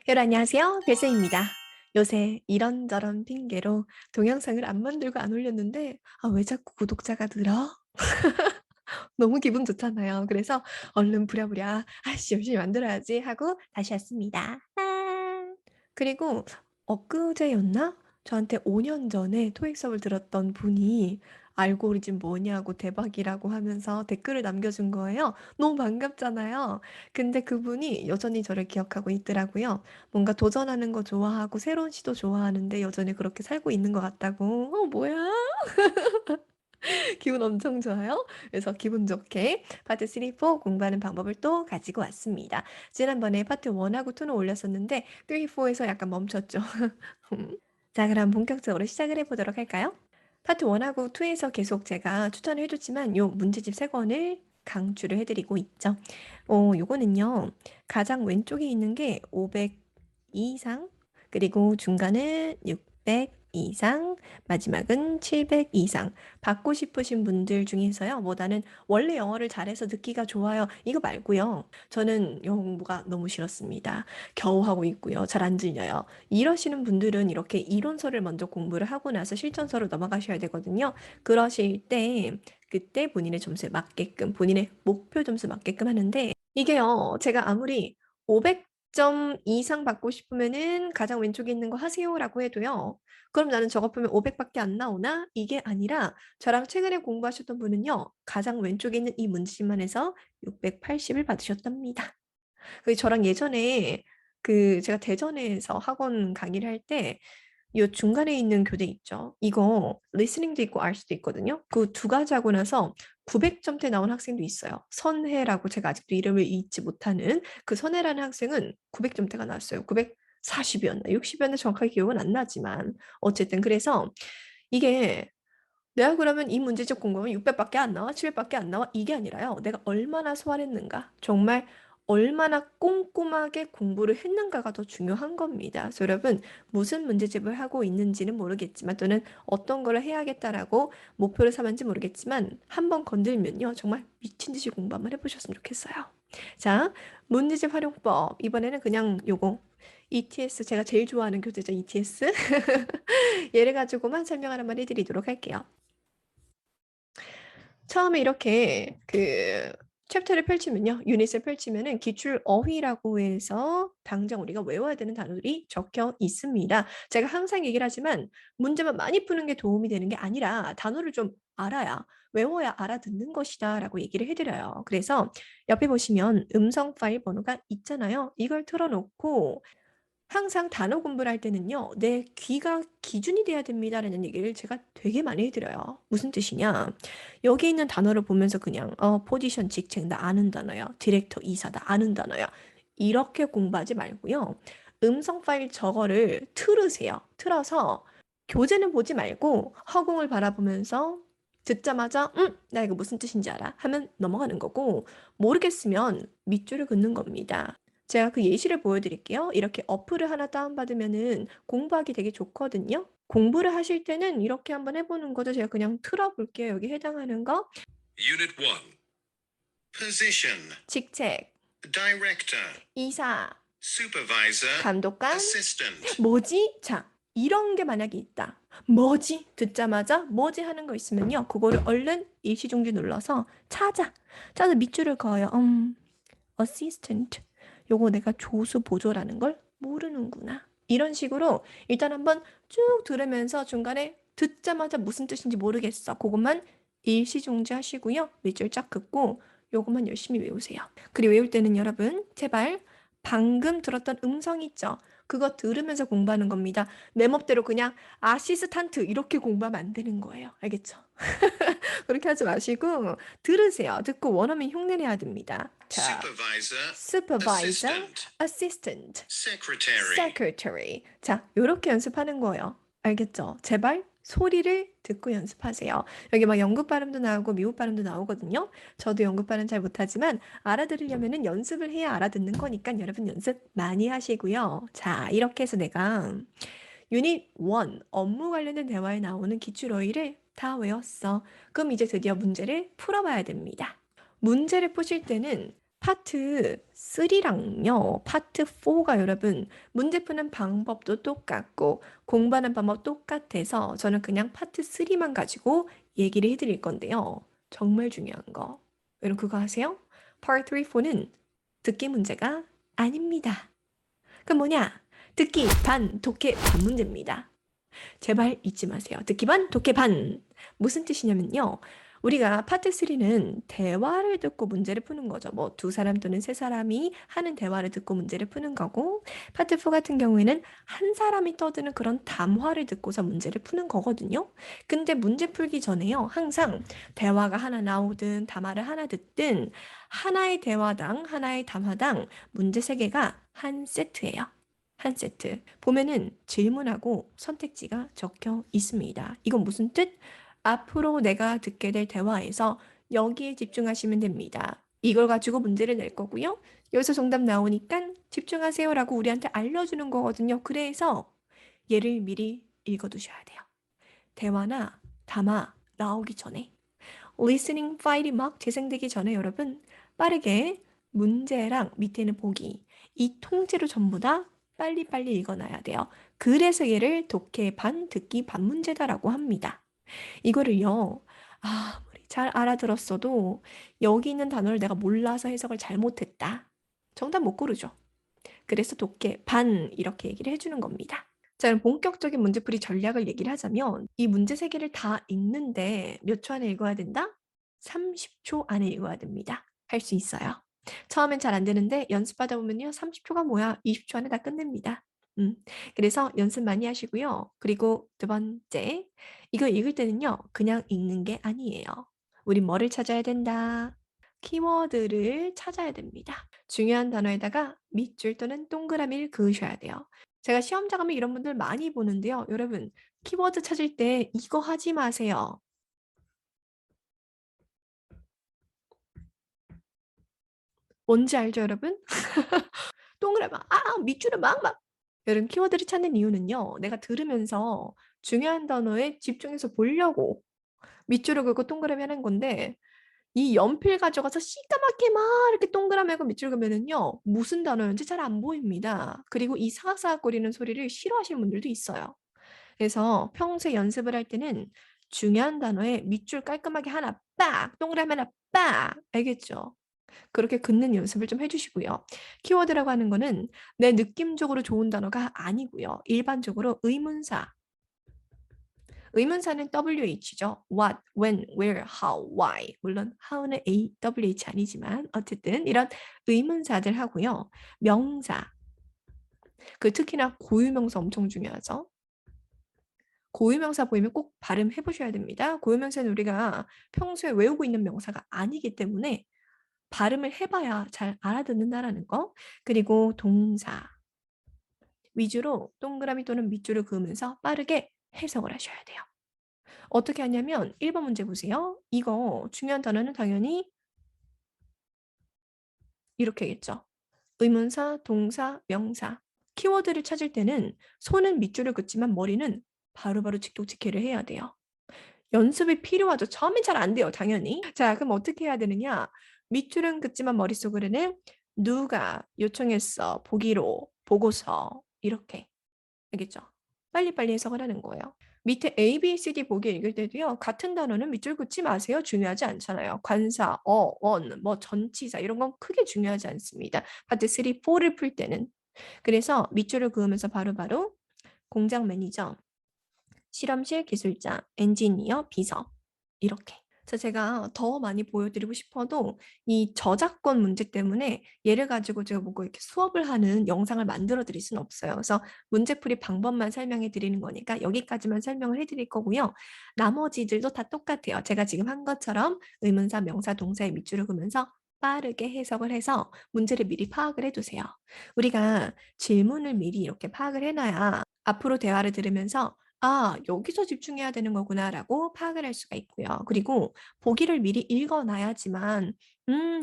여러분 안녕하세요. 별쌤입니다. 요새 이런저런 핑계로 동영상을 안 만들고 안 올렸는데 왜 자꾸 구독자가 늘어? 너무 기분 좋잖아요. 그래서 얼른 부랴부랴 아씨 열심히 만들어야지 하고 다시 왔습니다. 그리고 엊그제였나? 저한테 5년 전에 토익 수업을 들었던 분이 알고리즘 뭐냐고 대박이라고 하면서 댓글을 남겨준 거예요. 너무 반갑잖아요. 근데 그분이 여전히 저를 기억하고 있더라고요. 뭔가 도전하는 거 좋아하고 새로운 시도 좋아하는데 여전히 그렇게 살고 있는 것 같다고. 뭐야? 기분 엄청 좋아요. 그래서 기분 좋게 파트 3, 4 공부하는 방법을 또 가지고 왔습니다. 지난번에 파트 1하고 2는 올렸었는데 3, 4에서 약간 멈췄죠. 자, 그럼 본격적으로 시작을 해보도록 할까요? 파트 1하고 2에서 계속 제가 추천을 해줬지만 요 문제집 3권을 강추를 해드리고 있죠. 요거는요. 가장 왼쪽에 있는 게 500 이상, 그리고 중간은 600 이상, 마지막은 700 이상. 받고 싶으신 분들 중에서요. 뭐 나는 원래 영어를 잘해서 듣기가 좋아요. 이거 말고요. 저는 영어 공부가 너무 싫었습니다. 겨우 하고 있고요. 잘 안 들려요. 이러시는 분들은 이렇게 이론서를 먼저 공부를 하고 나서 실전서로 넘어가셔야 되거든요. 그러실 때 그때 본인의 점수에 맞게끔 본인의 목표 점수 맞게끔 하는데 이게요. 제가 아무리 500점 이상 받고 싶으면은 가장 왼쪽에 있는 거 하세요라고 해도요. 그럼 나는 저거 보면 500밖에 안 나오나? 이게 아니라 저랑 최근에 공부하셨던 분은요. 가장 왼쪽에 있는 이 문제집만 해서 680을 받으셨답니다. 그 저랑 예전에 그 제가 대전에서 학원 강의를 할 때 요 중간에 있는 교재 있죠. 이거 리스닝도 있고 알수도 있거든요. 그 두 가지 하고 나서 900점대 나온 학생도 있어요. 선혜라고 제가 아직도 이름을 잊지 못하는 그 선혜라는 학생은 900점대가 나왔어요. 940이었나 60이었나 정확하게 기억은 안 나지만 어쨌든 그래서 이게 내가 그러면 이 문제집 공부하면 600밖에 안 나와? 700밖에 안 나와? 이게 아니라요. 내가 얼마나 소화했는가? 정말 얼마나 꼼꼼하게 공부를 했는가가 더 중요한 겁니다. 그래서 여러분, 무슨 문제집을 하고 있는지는 모르겠지만 또는 어떤 걸 해야겠다라고 목표를 삼았는지 모르겠지만 한번 건들면요. 정말 미친 듯이 공부 한번 해보셨으면 좋겠어요. 자, 문제집 활용법. 이번에는 그냥 요거. ETS 제가 제일 좋아하는 교재죠. ETS. 얘를 가지고만 설명 하나만 해드리도록 할게요. 처음에 이렇게 그 챕터를 펼치면요. 유닛을 펼치면은 기출 어휘라고 해서 당장 우리가 외워야 되는 단어들이 적혀 있습니다. 제가 항상 얘기를 하지만 문제만 많이 푸는 게 도움이 되는 게 아니라 단어를 좀 알아야 외워야 알아듣는 것이다 라고 얘기를 해드려요. 그래서 옆에 보시면 음성 파일 번호가 있잖아요. 이걸 틀어놓고 항상 단어 공부를 할 때는요, 내 귀가 기준이 돼야 됩니다라는 얘기를 제가 되게 많이 해드려요. 무슨 뜻이냐? 여기 있는 단어를 보면서 그냥, 포지션, 직책, 나 아는 단어야. 디렉터, 이사, 나 아는 단어야. 이렇게 공부하지 말고요. 음성 파일 저거를 틀으세요. 틀어서 교재는 보지 말고 허공을 바라보면서 듣자마자, 나 이거 무슨 뜻인지 알아? 하면 넘어가는 거고, 모르겠으면 밑줄을 긋는 겁니다. 제가 그 예시를 보여드릴게요. 이렇게 어플을 하나 다운받으면은 공부하기 되게 좋거든요. 공부를 하실 때는 이렇게 한번 해보는 거죠. 제가 그냥 틀어볼게요. 여기 해당하는 거. Unit 1. Position. 직책, Director. 이사, Supervisor. 감독관, Assistant. 뭐지? 자, 이런 게 만약에 있다. 뭐지? 듣자마자 뭐지 하는 거 있으면요. 그거를 얼른 일시중지 눌러서 찾아 밑줄을 그어요. assistant. 요거 내가 조수 보조라는 걸 모르는구나. 이런 식으로 일단 한번 쭉 들으면서 중간에 듣자마자 무슨 뜻인지 모르겠어. 그것만 일시중지 하시고요. 밑줄 쫙 긋고 요것만 열심히 외우세요. 그리고 외울 때는 여러분 제발 방금 들었던 음성 있죠? 그거 들으면서 공부하는 겁니다. 내 멋대로 그냥 아시스탄트 이렇게 공부하면 안 되는 거예요. 알겠죠? 그렇게 하지 마시고 들으세요. 듣고 원어민 흉내내야 됩니다. 자, Supervisor. supervisor, Assistant. assistant, Secretary. secretary. 자, 요렇게 연습하는 거예요. 알겠죠? 제발 소리를 듣고 연습하세요. 여기 막 영국 발음도 나오고 미국 발음도 나오거든요. 저도 영국 발음 잘 못하지만 알아들으려면은 연습을 해야 알아듣는 거니까 여러분 연습 많이 하시고요. 자, 이렇게 해서 내가 유닛 1 업무 관련된 대화에 나오는 기출 어휘를 다 외웠어. 그럼 이제 드디어 문제를 풀어봐야 됩니다. 문제를 푸실 때는 파트 3랑요, 파트 4가 여러분, 문제 푸는 방법도 똑같고, 공부하는 방법 똑같아서 저는 그냥 파트 3만 가지고 얘기를 해드릴 건데요. 정말 중요한 거. 여러분 그거 아세요? Part 3, 4는 듣기 문제가 아닙니다. 그 뭐냐? 듣기 반, 독해 반 문제입니다. 제발 잊지 마세요. 듣기 반, 독해 반. 무슨 뜻이냐면요. 우리가 파트 3는 대화를 듣고 문제를 푸는 거죠. 뭐 두 사람 또는 세 사람이 하는 대화를 듣고 문제를 푸는 거고, 파트 4 같은 경우에는 한 사람이 떠드는 그런 담화를 듣고서 문제를 푸는 거거든요. 근데 문제 풀기 전에요. 항상 대화가 하나 나오든 담화를 하나 듣든 하나의 대화당, 하나의 담화당 문제 3개가 한 세트예요. 한 세트. 보면은 질문하고 선택지가 적혀 있습니다. 이건 무슨 뜻? 앞으로 내가 듣게 될 대화에서 여기에 집중하시면 됩니다. 이걸 가지고 문제를 낼 거고요. 여기서 정답 나오니까 집중하세요라고 우리한테 알려주는 거거든요. 그래서 얘를 미리 읽어두셔야 돼요. 대화나 담화 나오기 전에. 리스닝 파일이 막 재생되기 전에 여러분 빠르게 문제랑 밑에는 보기 이 통째로 전부 다 빨리빨리 읽어놔야 돼요. 그래서 얘를 독해 반 듣기 반 문제다라고 합니다. 이거를요. 아무리 잘 알아들었어도 여기 있는 단어를 내가 몰라서 해석을 잘못했다. 정답 못 고르죠. 그래서 독해 반 이렇게 얘기를 해주는 겁니다. 자, 그럼 본격적인 문제풀이 전략을 얘기를 하자면 이 문제 세 개를 다 읽는데 몇 초 안에 읽어야 된다? 30초 안에 읽어야 됩니다. 할 수 있어요. 처음엔 잘 안 되는데 연습하다 보면요. 30초가 뭐야? 20초 안에 다 끝냅니다. 음, 그래서 연습 많이 하시고요. 그리고 두 번째, 이거 읽을 때는요. 그냥 읽는 게 아니에요. 우리 뭐를 찾아야 된다? 키워드를 찾아야 됩니다. 중요한 단어에다가 밑줄 또는 동그라미를 그으셔야 돼요. 제가 시험 자가면 이런 분들 많이 보는데요. 여러분, 키워드 찾을 때 이거 하지 마세요. 뭔지 알죠, 여러분? 동그라미, 밑줄을 막. 여러분, 키워드를 찾는 이유는요. 내가 들으면서 중요한 단어에 집중해서 보려고 밑줄을 긋고 동그라미 하는 건데, 이 연필 가져가서 시까맣게 막 이렇게 동그라미 하고 밑줄 그으면은요. 무슨 단어인지 잘 안 보입니다. 그리고 이 사각사각거리는 소리를 싫어하시는 분들도 있어요. 그래서 평소에 연습을 할 때는 중요한 단어에 밑줄 깔끔하게 하나 빡, 동그라미 하나 빡, 알겠죠? 그렇게 긋는 연습을 좀 해주시고요. 키워드라고 하는 거는 내 느낌적으로 좋은 단어가 아니고요. 일반적으로 의문사, 의문사는 WH죠. What, when, where, how, why. 물론 how는 AWH 아니지만 어쨌든 이런 의문사들 하고요. 명사, 그 특히나 고유명사 엄청 중요하죠. 고유명사 보이면 꼭 발음해 보셔야 됩니다. 고유명사는 우리가 평소에 외우고 있는 명사가 아니기 때문에 발음을 해봐야 잘 알아듣는다라는 거. 그리고 동사 위주로 동그라미 또는 밑줄을 그으면서 빠르게 해석을 하셔야 돼요. 어떻게 하냐면 1번 문제 보세요. 이거 중요한 단어는 당연히 이렇게겠죠. 의문사, 동사, 명사. 키워드를 찾을 때는 손은 밑줄을 긋지만 머리는 바로바로 직독직해를 해야 돼요. 연습이 필요하죠. 처음엔 잘 안 돼요, 당연히. 자, 그럼 어떻게 해야 되느냐? 밑줄은 긋지만 머릿속으로는 누가 요청했어, 보기로, 보고서, 이렇게. 알겠죠? 빨리빨리 해석을 하는 거예요. 밑에 A, B, C, D 보기 읽을 때도요. 같은 단어는 밑줄 긋지 마세요. 중요하지 않잖아요. 관사, 원, 뭐 전치사 이런 건 크게 중요하지 않습니다. 파트 3, 4를 풀 때는. 그래서 밑줄을 그으면서 바로바로 공장 매니저, 실험실 기술자, 엔지니어, 비서 이렇게. 그래서 제가 더 많이 보여드리고 싶어도 이 저작권 문제 때문에 얘를 가지고 제가 뭐고 이렇게 수업을 하는 영상을 만들어 드릴 수는 없어요. 그래서 문제풀이 방법만 설명해 드리는 거니까 여기까지만 설명을 해 드릴 거고요. 나머지들도 다 똑같아요. 제가 지금 한 것처럼 의문사, 명사, 동사의 밑줄을 그으면서 빠르게 해석을 해서 문제를 미리 파악을 해두세요. 우리가 질문을 미리 이렇게 파악을 해놔야 앞으로 대화를 들으면서 여기서 집중해야 되는 거구나라고 파악을 할 수가 있고요. 그리고 보기를 미리 읽어놔야지만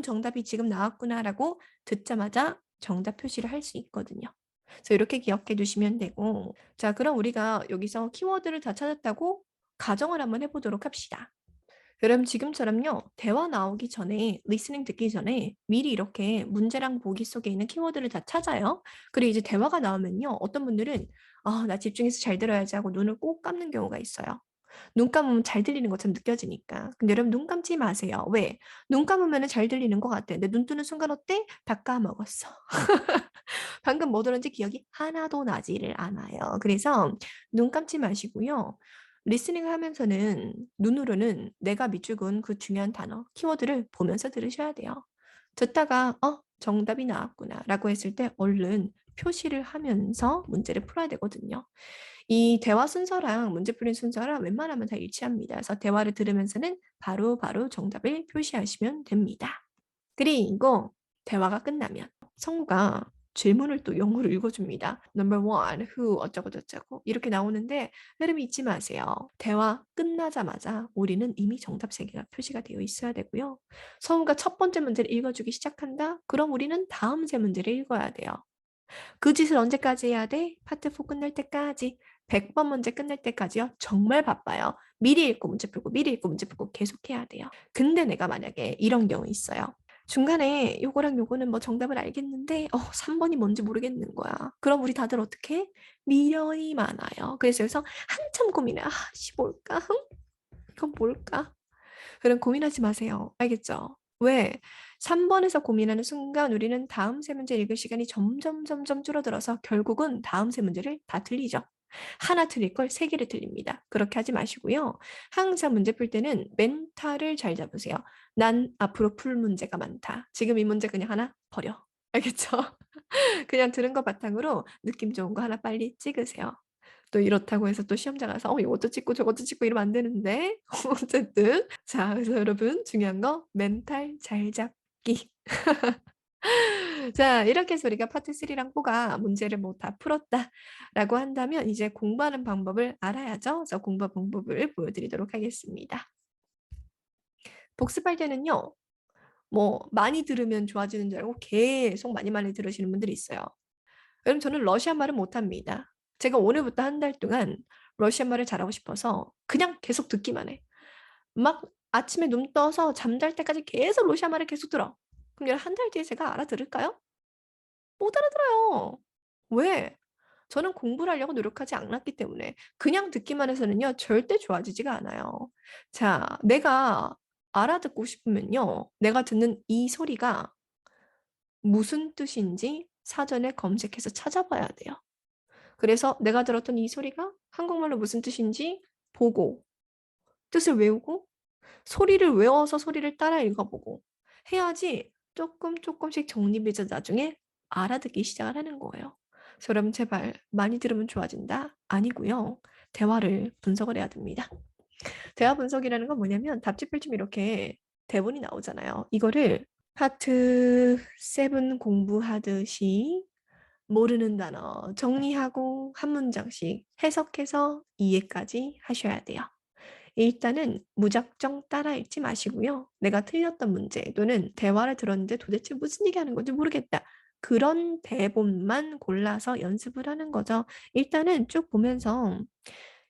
정답이 지금 나왔구나라고 듣자마자 정답 표시를 할 수 있거든요. 그래서 이렇게 기억해 두시면 되고 자, 그럼 우리가 여기서 키워드를 다 찾았다고 가정을 한번 해보도록 합시다. 여러분 지금처럼요. 대화 나오기 전에 리스닝 듣기 전에 미리 이렇게 문제랑 보기 속에 있는 키워드를 다 찾아요. 그리고 이제 대화가 나오면요. 어떤 분들은 나 집중해서 잘 들어야지 하고 눈을 꼭 감는 경우가 있어요. 눈 감으면 잘 들리는 것처럼 느껴지니까. 근데 여러분 눈 감지 마세요. 왜? 눈 감으면은 잘 들리는 것 같아. 근데 눈 뜨는 순간 어때? 다 까먹었어. 방금 뭐 들었는지 기억이 하나도 나지를 않아요. 그래서 눈 감지 마시고요. 리스닝을 하면서는 눈으로는 내가 밑줄 그은 그 중요한 단어, 키워드를 보면서 들으셔야 돼요. 듣다가 정답이 나왔구나라고 했을 때 얼른 표시를 하면서 문제를 풀어야 되거든요. 이 대화 순서랑 문제 풀이는 순서랑 웬만하면 다 일치합니다. 그래서 대화를 들으면서는 바로 정답을 표시하시면 됩니다. 그리고 대화가 끝나면 성우가 질문을 또 영어로 읽어줍니다. Number one, who 어쩌고저쩌고 이렇게 나오는데 여러분 잊지 마세요. 대화 끝나자마자 우리는 이미 정답 3개가 표시가 되어 있어야 되고요. 성우가 첫 번째 문제를 읽어주기 시작한다? 그럼 우리는 다음 세 문제를 읽어야 돼요. 그 짓을 언제까지 해야 돼? 파트 4 끝날 때까지. 100번 문제 끝날 때까지요. 정말 바빠요. 미리 읽고 문제 풀고 미리 읽고 문제 풀고 계속 해야 돼요. 근데 내가 만약에 이런 경우 있어요. 중간에 요거랑 요거는 뭐 정답을 알겠는데 3번이 뭔지 모르겠는 거야. 그럼 우리 다들 어떻게? 미련이 많아요. 그래서 여기서 한참 고민해. 씨 뭘까? 이건 뭘까? 그럼 고민하지 마세요. 알겠죠? 왜? 3번에서 고민하는 순간 우리는 다음 세 문제 읽을 시간이 점점 줄어들어서 결국은 다음 세 문제를 다 틀리죠. 하나 틀릴 걸 3개를 틀립니다. 그렇게 하지 마시고요. 항상 문제 풀 때는 멘탈을 잘 잡으세요. 난 앞으로 풀 문제가 많다. 지금 이 문제 그냥 하나 버려. 알겠죠? 그냥 들은 거 바탕으로 느낌 좋은 거 하나 빨리 찍으세요. 또 이렇다고 해서 또 시험장 가서 이것도 찍고 저것도 찍고 이러면 안 되는데 어쨌든 자 그래서 여러분 중요한 거 멘탈 잘 잡기. 자 이렇게 해서 우리가 파트 3랑 4가 문제를 뭐 다 풀었다라고 한다면 이제 공부하는 방법을 알아야죠. 그래서 공부 방법을 보여드리도록 하겠습니다. 복습할 때는요. 뭐 많이 들으면 좋아지는 줄 알고 계속 많이 들으시는 분들이 있어요. 여러분 저는 러시아 말은 못합니다. 제가 오늘부터 한 달 동안 러시아 말을 잘하고 싶어서 그냥 계속 듣기만 해. 막 아침에 눈 떠서 잠잘 때까지 계속 러시아 말을 계속 들어. 그럼 한 달 뒤에 제가 알아들을까요? 못 알아들어요. 왜? 저는 공부를 하려고 노력하지 않았기 때문에 그냥 듣기만 해서는요 절대 좋아지지가 않아요. 자, 내가 알아듣고 싶으면요 내가 듣는 이 소리가 무슨 뜻인지 사전에 검색해서 찾아봐야 돼요. 그래서 내가 들었던 이 소리가 한국말로 무슨 뜻인지 보고 뜻을 외우고 소리를 외워서 소리를 따라 읽어보고 해야지 조금씩 정립이 돼서 나중에 알아듣기 시작을 하는 거예요. 그래서 여러분 제발 많이 들으면 좋아진다? 아니고요. 대화를 분석을 해야 됩니다. 대화 분석이라는 건 뭐냐면 답지필쯤 이렇게 대본이 나오잖아요. 이거를 파트 7 공부하듯이 모르는 단어 정리하고 한 문장씩 해석해서 이해까지 하셔야 돼요. 일단은 무작정 따라 읽지 마시고요. 내가 틀렸던 문제 또는 대화를 들었는데 도대체 무슨 얘기하는 건지 모르겠다. 그런 대본만 골라서 연습을 하는 거죠. 일단은 쭉 보면서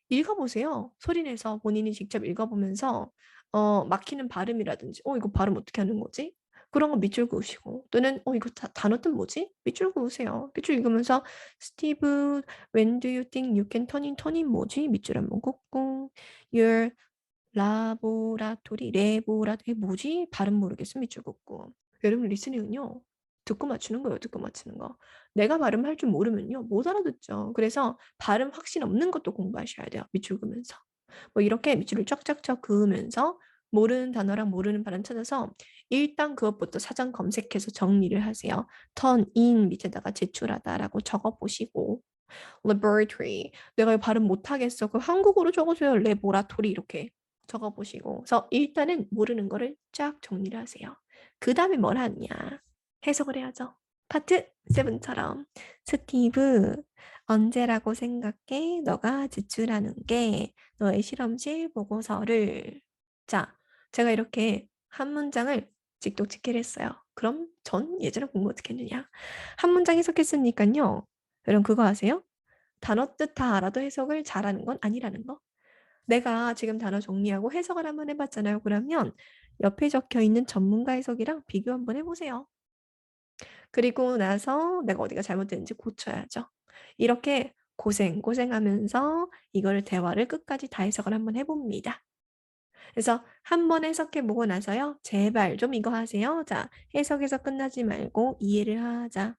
읽어보세요. 소리 내서 본인이 직접 읽어보면서 막히는 발음이라든지 이거 발음 어떻게 하는 거지? 그런 거 밑줄 그으시고 또는 이거 단어 뜻 뭐지? 밑줄 그으세요. 밑줄 읽으면서 스티브 when do you think you can turn in 뭐지? 밑줄 한번 긋고 your 레보라토리 뭐지? 발음 모르겠어 밑줄 긋고 여러분 리스닝은요. 듣고 맞추는 거예요. 듣고 맞추는 거. 내가 발음할 줄 모르면요. 못 알아듣죠. 그래서 발음 확신 없는 것도 공부하셔야 돼요. 밑줄 그으면서. 뭐 이렇게 밑줄을 쫙쫙쫙 그으면서 모르는 단어랑 모르는 발음 찾아서 일단 그것부터 사전 검색해서 정리를 하세요. turn in 밑에다가 제출하다라고 적어보시고 laboratory 내가 발음 못하겠어. 그 한국어로 적어줘요. 레보라토리 이렇게 적어보시고 그래서 일단은 모르는 거를 쫙 정리를 하세요. 그 다음에 뭘 하느냐 해석을 해야죠. 파트 7처럼 스티브 언제라고 생각해? 너가 제출하는 게 너의 실험실 보고서를 자 제가 이렇게 한 문장을 찍독찍기를 했어요. 그럼 전 예전에 공부 어떻게 했느냐 한 문장 해석했으니까요. 여러분 그거 아세요? 단어 뜻 다 알아도 해석을 잘하는 건 아니라는 거. 내가 지금 단어 정리하고 해석을 한번 해봤잖아요. 그러면 옆에 적혀 있는 전문가 해석이랑 비교 한번 해보세요. 그리고 나서 내가 어디가 잘못됐는지 고쳐야죠. 이렇게 고생하면서 이거를 대화를 끝까지 다 해석을 한번 해봅니다. 그래서 한번 해석해 보고 나서요. 제발 좀 이거 하세요. 자, 해석에서 끝나지 말고 이해를 하자.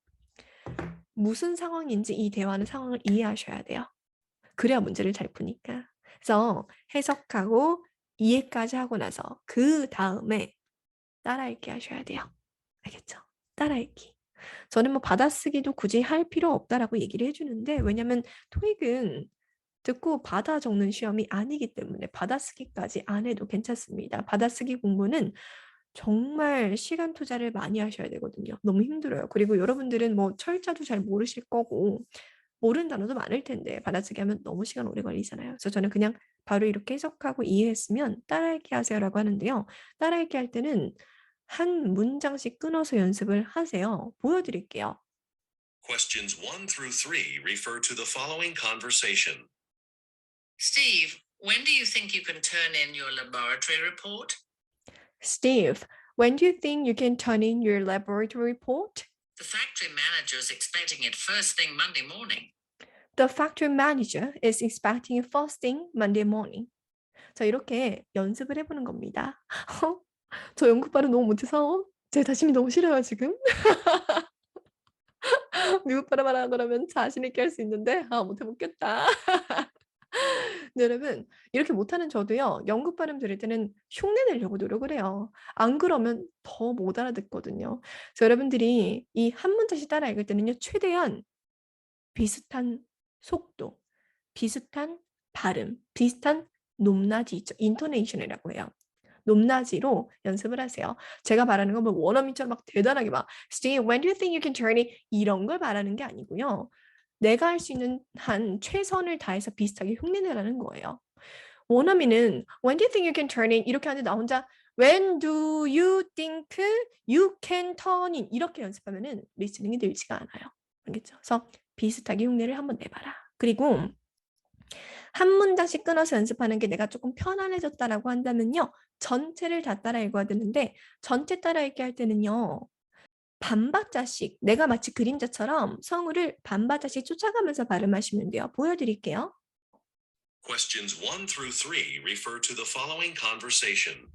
무슨 상황인지 이 대화는 상황을 이해하셔야 돼요. 그래야 문제를 잘 푸니까. 그래서 해석하고 이해까지 하고 나서 그 다음에 따라읽기 하셔야 돼요. 알겠죠? 따라읽기. 저는 뭐 받아쓰기도 굳이 할 필요 없다라고 얘기를 해주는데 왜냐면 토익은 듣고 받아 적는 시험이 아니기 때문에 받아쓰기까지 안 해도 괜찮습니다. 받아쓰기 공부는 정말 시간 투자를 많이 하셔야 되거든요. 너무 힘들어요. 그리고 여러분들은 뭐 철자도 잘 모르실 거고 모르는 단어도 많을 텐데 받아쓰기 하면 너무 시간 오래 걸리잖아요. 그래서 저는 그냥 바로 이렇게 해석하고 이해했으면 따라읽기 하세요라고 하는데요. 따라읽기 할 때는 한 문장씩 끊어서 연습을 하세요. 보여드릴게요. Questions 1 through 3 refer to the following conversation. Steve, when do you think you can turn in your laboratory report? Steve, when do you think you can turn in your laboratory report? The factory manager is expecting it first thing Monday morning. The factory manager is expecting it first thing Monday morning. 자, 이렇게 연습을 해보는 겁니다. 저 영국 발음 너무 못해서 제 자신이 너무 싫어요, 지금. 미국 발음 하라 그러면 자신 있게 할 수 있는데 못해먹겠다. 네, 여러분 이렇게 못하는 저도요. 영국 발음 들을 때는 흉내 내려고 노력을 해요. 안 그러면 더 못 알아듣거든요. 그래서 여러분들이 이 한 문자씩 따라 읽을 때는요. 최대한 비슷한 속도, 비슷한 발음, 비슷한 높낮이 있죠. 인토네이션이라고 해요. 높낮이로 연습을 하세요. 제가 말하는 건 뭐 원어민처럼 막 대단하게 막 Steve, when do you think you can turn it? 이런 걸 말하는 게 아니고요. 내가 할 수 있는 한 최선을 다해서 비슷하게 흉내내라는 거예요. 원어민은 when do you think you can turn it? 이렇게 하는데 나 혼자 when do you think you can turn it? 이렇게 연습하면은 리스닝이 늘지가 않아요. 알겠죠? 그래서 비슷하게 흉내를 한번 내봐라. 그리고 한 문장씩 끊어서 연습하는 게 내가 조금 편안해졌다라고 한다면요. 전체를 다 따라 읽어야 되는데 전체 따라 읽기 할 때는요. 반박자씩 내가 마치 그림자처럼 성우를 반박자씩 쫓아가면서 발음하시면 돼요. 보여드릴게요. Questions 1 through 3 refer to the following conversation.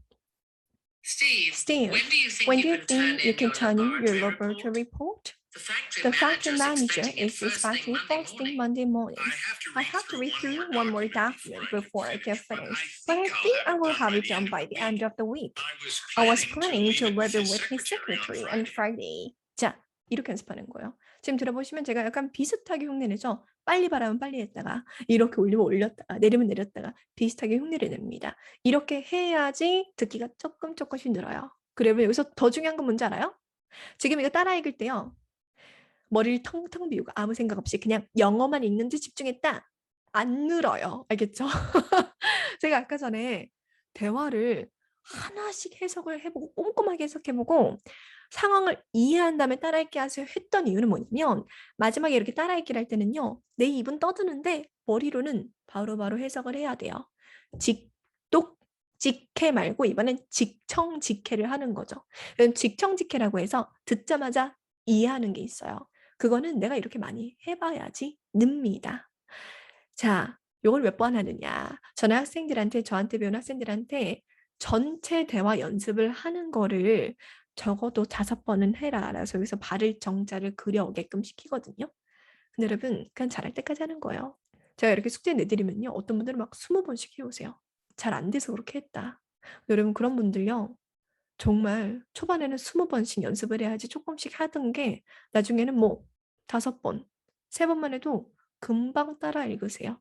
Steve, when do you think when you do you can turn think you in can your turn in your laboratory laboratory report? report? The The factory manager is is expecting expecting first thing Monday morning. I I have to read through one more document before I can finish, but but I think I will have it done by the end of the week. I was planning to leave it with his secretary on Friday. 자, 이렇게 연습하는 거예요. 지금 들어보시면 제가 약간 비슷하게 흉내내죠. 빨리 바라면 빨리 했다가 이렇게 올리면 올렸다가 내리면 내렸다가 비슷하게 흉내를 냅니다. 이렇게 해야지 듣기가 조금씩 늘어요. 그러면 여기서 더 중요한 건 뭔지 알아요? 지금 이거 따라 읽을 때요. 머리를 텅텅 비우고 아무 생각 없이 그냥 영어만 읽는데 집중했다. 안 늘어요. 알겠죠? 제가 아까 전에 대화를 하나씩 해석을 해보고 꼼꼼하게 해석해보고 상황을 이해한 다음에 따라읽기 하세요 했던 이유는 뭐냐면 마지막에 이렇게 따라읽기를 할 때는요. 내 입은 떠드는데 머리로는 바로바로 해석을 해야 돼요. 직독 직해 말고 이번엔 직청직해를 하는 거죠. 직청직해라고 해서 듣자마자 이해하는 게 있어요. 그거는 내가 이렇게 많이 해봐야지 늡니다. 자, 요걸 몇 번 하느냐. 저는 학생들한테, 저한테 배운 학생들한테 전체 대화 연습을 하는 거를 적어도 5번은 해라. 라서 여기서 발을 정자를 그려오게끔 시키거든요. 근데 여러분, 그냥 잘할 때까지 하는 거예요. 제가 이렇게 숙제 내드리면요. 어떤 분들은 막 20번씩 해오세요. 잘 안 돼서 그렇게 했다. 여러분, 그런 분들요. 정말 초반에는 20번씩 연습을 해야지 조금씩 하던 게 나중에는 뭐 5번, 3번만 해도 금방 따라 읽으세요.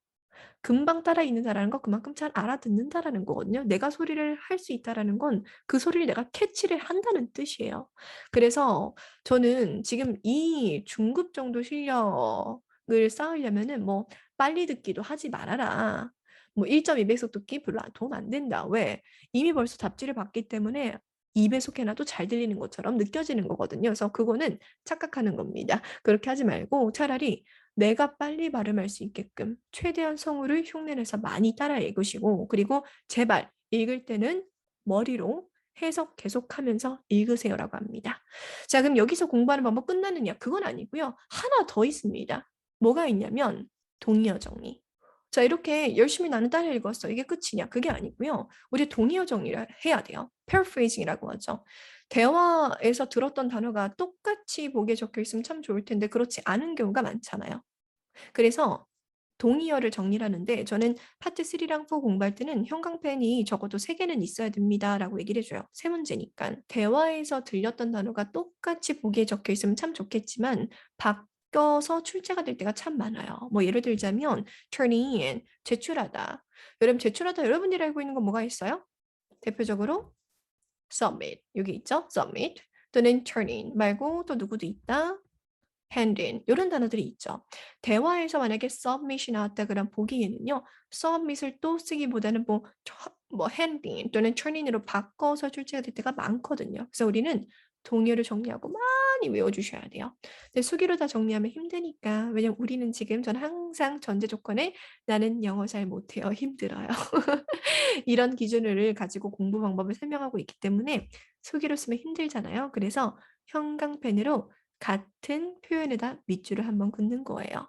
금방 따라 읽는다라는 건 그만큼 잘 알아듣는다라는 거거든요. 내가 소리를 할 수 있다라는 건 그 소리를 내가 캐치를 한다는 뜻이에요. 그래서 저는 지금 이 중급 정도 실력을 쌓으려면은 뭐 빨리 듣기도 하지 말아라. 뭐 1.2배속 듣기 별로 도움 안 된다. 왜? 이미 벌써 답지를 봤기 때문에 2배속 해놔도 잘 들리는 것처럼 느껴지는 거거든요. 그래서 그거는 착각하는 겁니다. 그렇게 하지 말고 차라리 내가 빨리 발음할 수 있게끔 최대한 성우를 흉내내서 많이 따라 읽으시고 그리고 제발 읽을 때는 머리로 해석 계속하면서 읽으세요라고 합니다. 자, 그럼 여기서 공부하는 방법 끝나느냐? 그건 아니고요. 하나 더 있습니다. 뭐가 있냐면 동의어 정리. 자, 이렇게 열심히 나는 따라 읽었어. 이게 끝이냐? 그게 아니고요. 우리 동의어 정리를 해야 돼요. paraphrasing이라고 하죠. 대화에서 들었던 단어가 똑같이 보기에 적혀 있으면 참 좋을 텐데 그렇지 않은 경우가 많잖아요. 그래서 동의어를 정리를 하는데 저는 파트 3랑 4 공부할 때는 형광펜이 적어도 3개는 있어야 됩니다라고 얘기를 해 줘요. 3문제니까. 대화에서 들렸던 단어가 똑같이 보기에 적혀 있으면 참 좋겠지만 바뀌어서 출제가 될 때가 참 많아요. 뭐 예를 들자면 turn in, 제출하다. 여러분 제출하다 여러분들이 알고 있는 건 뭐가 있어요? 대표적으로 submit 여기 있죠? submit 또는 turn in 말고 또 누구도 있다. hand in 요런 단어들이 있죠. 대화에서 만약에 submit이 나왔다 그럼 보기에는요. submit을 또 쓰기보다는 뭐 hand in 또는 turn in으로 바꿔서 출제가 될 때가 많거든요. 그래서 우리는 동의어를 정리하고 많이 외워주셔야 돼요. 근데 수기로 다 정리하면 힘드니까 왜냐면 우리는 지금 저는 항상 전제 조건에 나는 영어 잘 못해요. 힘들어요. 이런 기준을 가지고 공부 방법을 설명하고 있기 때문에 수기로 쓰면 힘들잖아요. 그래서 형광펜으로 같은 표현에다 밑줄을 한번 긋는 거예요.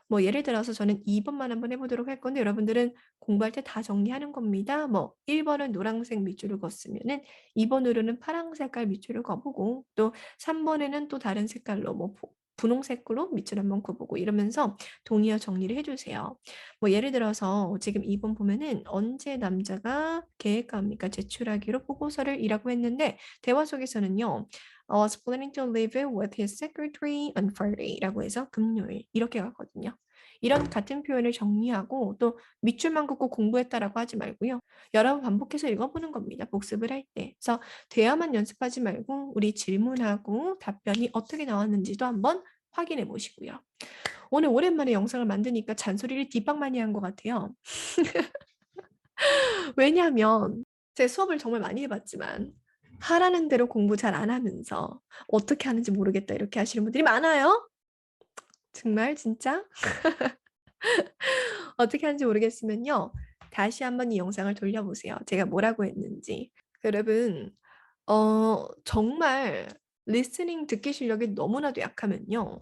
뭐 예를 들어서 저는 2번만 한번 해보도록 할 건데 여러분들은 공부할 때 다 정리하는 겁니다. 뭐 1번은 노란색 밑줄을 걷으면은 2번으로는 파란 색깔 밑줄을 그어보고 또 3번에는 또 다른 색깔로 뭐 분홍색으로 밑줄 한번 그어보고 이러면서 동의어 정리를 해주세요. 뭐 예를 들어서 지금 2번 보면은 언제 남자가 계획합니까? 제출하기로 보고서를 이라고 했는데 대화 속에서는요. was planning to live with his secretary on Friday라고 해서 금요일 이렇게 가거든요. 이런 같은 표현을 정리하고 또 밑줄만 긋고 공부했다라고 하지 말고요. 여러 번 반복해서 읽어보는 겁니다. 복습을 할 때. 그래서 대화만 연습하지 말고 우리 질문하고 답변이 어떻게 나왔는지도 한번 확인해 보시고요. 오늘 오랜만에 영상을 만드니까 잔소리를 뒷방 많이 한 것 같아요. 왜냐하면 제 수업을 정말 많이 해봤지만 하라는 대로 공부 잘 안 하면서 어떻게 하는지 모르겠다 이렇게 하시는 분들이 많아요. 정말 진짜 어떻게 하는지 모르겠으면요. 다시 한번 이 영상을 돌려보세요. 제가 뭐라고 했는지. 여러분 정말 리스닝 듣기 실력이 너무나도 약하면요.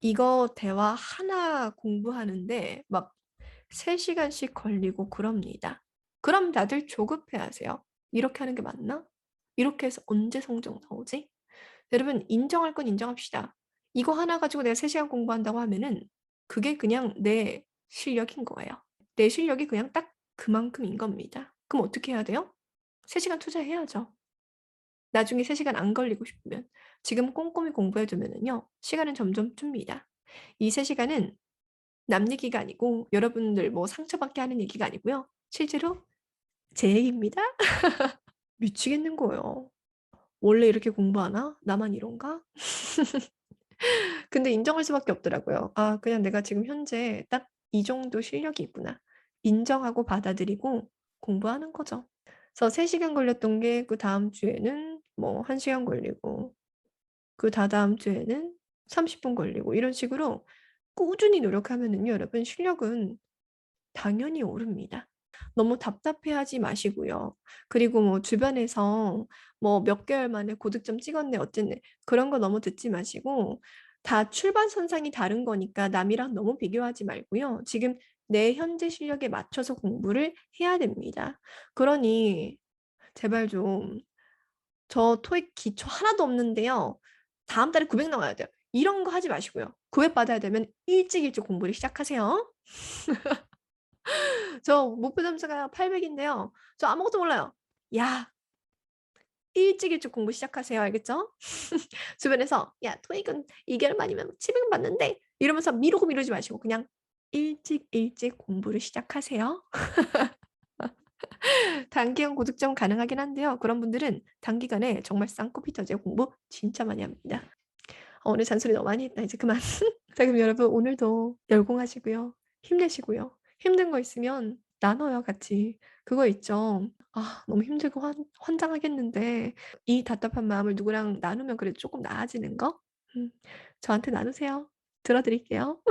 이거 대화 하나 공부하는데 막 3시간씩 걸리고 그럽니다. 그럼 다들 조급해하세요. 이렇게 하는 게 맞나? 이렇게 해서 언제 성적 나오지? 여러분 인정할 건 인정합시다. 이거 하나 가지고 내가 3시간 공부한다고 하면은 그게 그냥 내 실력인 거예요. 내 실력이 그냥 딱 그만큼인 겁니다. 그럼 어떻게 해야 돼요? 3시간 투자해야죠. 나중에 3시간 안 걸리고 싶으면. 지금 꼼꼼히 공부해 두면은요. 시간은 점점 줍니다. 이 3시간은 남 얘기가 아니고 여러분들 뭐 상처받게 하는 얘기가 아니고요. 실제로 제 얘기입니다. 미치겠는 거예요. 원래 이렇게 공부하나? 나만 이런가? 근데 인정할 수밖에 없더라고요. 아, 그냥 내가 지금 현재 딱 이 정도 실력이 있구나. 인정하고 받아들이고 공부하는 거죠. 그래서 3시간 걸렸던 게 그다음 주에는 뭐 1시간 걸리고 그 다다음 주에는 30분 걸리고 이런 식으로 꾸준히 노력하면은요, 여러분 실력은 당연히 오릅니다. 너무 답답해하지 마시고요. 그리고 뭐 주변에서 뭐 몇 개월 만에 고득점 찍었네 어쨌네 그런 거 너무 듣지 마시고 다 출발선상이 다른 거니까 남이랑 너무 비교하지 말고요. 지금 내 현재 실력에 맞춰서 공부를 해야 됩니다. 그러니 제발 좀 저 토익 기초 하나도 없는데요. 다음 달에 900 나와야 돼요. 이런 거 하지 마시고요. 900 받아야 되면 일찍 공부를 시작하세요. 저 목표 점수가 800인데요. 저 아무것도 몰라요. 야, 일찍 공부 시작하세요. 알겠죠? 주변에서 야, 토익은 2개월 만이면 700 받는데 이러면서 미루고 미루지 마시고 그냥 일찍 공부를 시작하세요. 단기간 고득점 가능하긴 한데요. 그런 분들은 단기간에 정말 쌍꺼풀 터지게 공부 진짜 많이 합니다. 오늘 잔소리 너무 많이 했다. 이제 그만. 자, 그럼 여러분 오늘도 열공하시고요. 힘내시고요. 힘든 거 있으면 나눠요, 같이. 그거 있죠. 아, 너무 힘들고 환장하겠는데 이 답답한 마음을 누구랑 나누면 그래도 조금 나아지는 거? 음, 저한테 나누세요. 들어 드릴게요.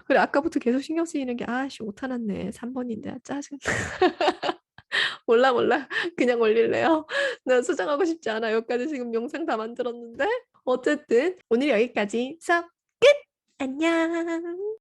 그리고 아까부터 계속 신경 쓰이는 게 '아씨 오타 났네. 3 번인데. 아 짜증나.' 몰라, 몰라. 그냥 올릴래요. 나 수정하고 싶지 않아. 여기까지 지금 영상 다 만들었는데. 어쨌든 오늘 여기까지 수업 끝. 안녕.